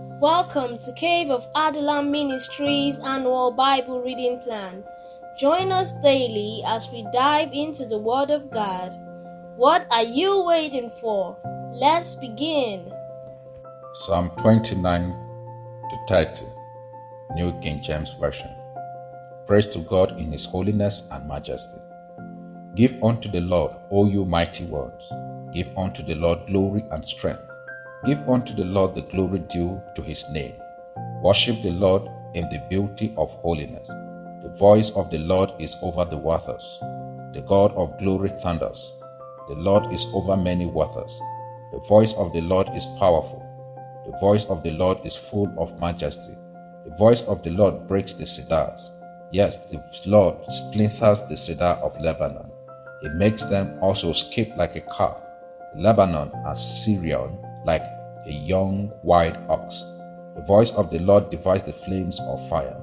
Welcome to Cave of Adullam Ministries annual Bible reading plan. Join us daily as we dive into the Word of God. What are you waiting for? Let's begin. Psalm 29 to 30, New King James Version. Praise to God in His holiness and majesty. Give unto the Lord, O you mighty ones. Give unto the Lord glory and strength. Give unto the Lord the glory due to His name. Worship the Lord in the beauty of holiness. The voice of the Lord is over the waters. The God of glory thunders. The Lord is over many waters. The voice of the Lord is powerful. The voice of the Lord is full of majesty. The voice of the Lord breaks the cedars. Yes, the Lord splinters the cedar of Lebanon. He makes them also skip like a calf. Lebanon and Syrian like a young wild ox. The voice of the Lord divides the flames of fire.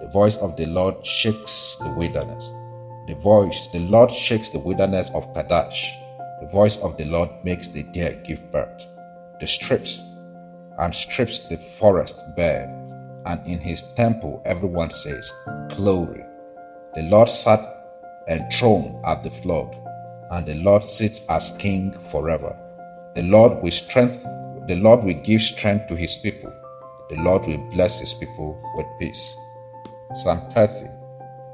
The voice of the Lord shakes the wilderness. The Lord shakes the wilderness of Kadesh. The voice of the Lord makes the deer give birth. The strips the forest bare, and in His temple everyone says, Glory. The Lord sat enthroned at the flood, and the Lord sits as King forever. The Lord will give strength to His people. The Lord will bless His people with peace. Psalm 30,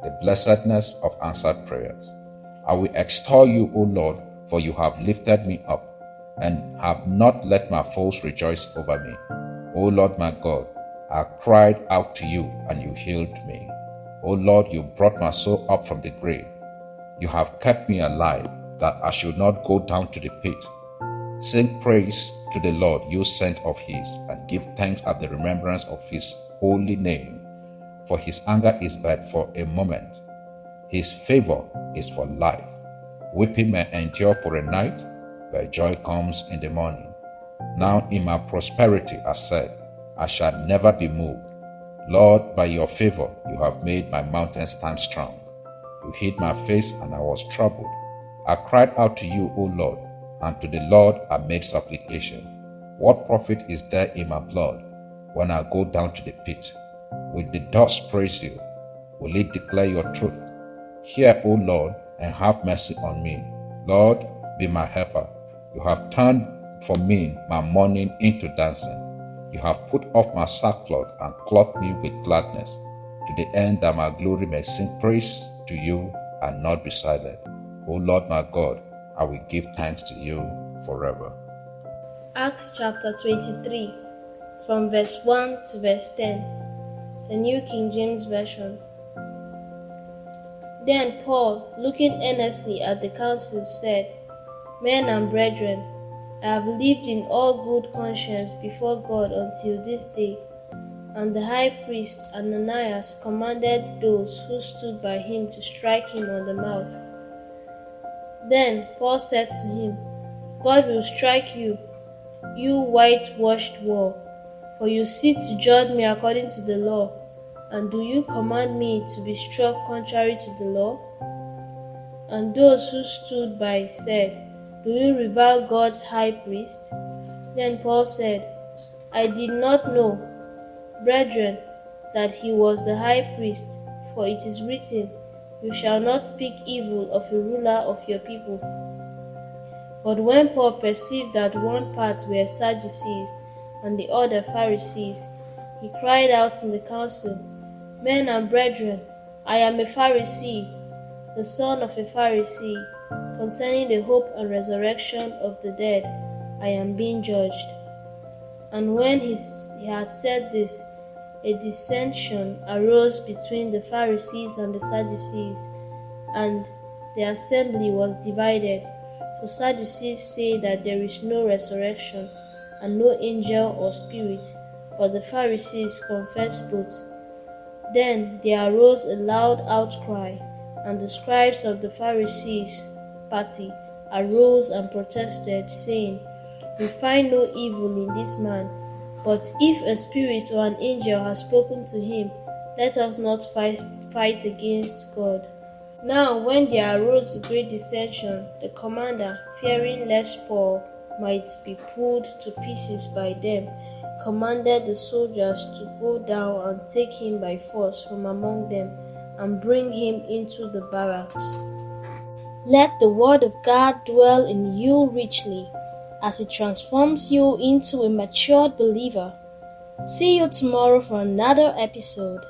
the blessedness of answered prayers. I will extol you, O Lord, for you have lifted me up, and have not let my foes rejoice over me. O Lord my God, I cried out to you, and you healed me. O Lord, you brought my soul up from the grave. You have kept me alive, that I should not go down to the pit. Sing praise to the Lord, you saints of His, and give thanks at the remembrance of His holy name. For His anger is but for a moment. His favor is for life. Weeping may endure for a night, but joy comes in the morning. Now in my prosperity I said, I shall never be moved. Lord, by your favor you have made my mountain stand strong. You hid my face, and I was troubled. I cried out to you, O Lord, and to the Lord I made supplication. What profit is there in my blood when I go down to the pit? Will the dust praise you? Will it declare your truth? Hear, O Lord, and have mercy on me. Lord, be my helper. You have turned for me my mourning into dancing. You have put off my sackcloth and clothed me with gladness, to the end that my glory may sing praise to you and not be silent. O Lord my God, I will give thanks to you forever. Acts chapter 23, from verse 1 to verse 10, the New King James Version. Then Paul, looking earnestly at the council, said, Men and brethren, I have lived in all good conscience before God until this day. And the high priest Ananias commanded those who stood by him to strike him on the mouth. Then Paul said to him, God will strike you, you whitewashed wall, for you seek to judge me according to the law, and do you command me to be struck contrary to the law? And those who stood by said, Do you revile God's high priest? Then Paul said, I did not know, brethren, that he was the high priest, for it is written, You shall not speak evil of a ruler of your people. But when Paul perceived that one part were Sadducees and the other Pharisees, he cried out in the council, Men and brethren, I am a Pharisee, the son of a Pharisee. Concerning the hope and resurrection of the dead, I am being judged. And when he had said this, a dissension arose between the Pharisees and the Sadducees, and the assembly was divided. For Sadducees say that there is no resurrection, and no angel or spirit, but the Pharisees confess both. Then there arose a loud outcry, and the scribes of the Pharisees' party arose and protested, saying, We find no evil in this man, but if a spirit or an angel has spoken to him, let us not fight against God. Now when there arose a great dissension, the commander, fearing lest Paul might be pulled to pieces by them, commanded the soldiers to go down and take him by force from among them and bring him into the barracks. Let the word of God dwell in you richly as it transforms you into a matured believer. See you tomorrow for another episode.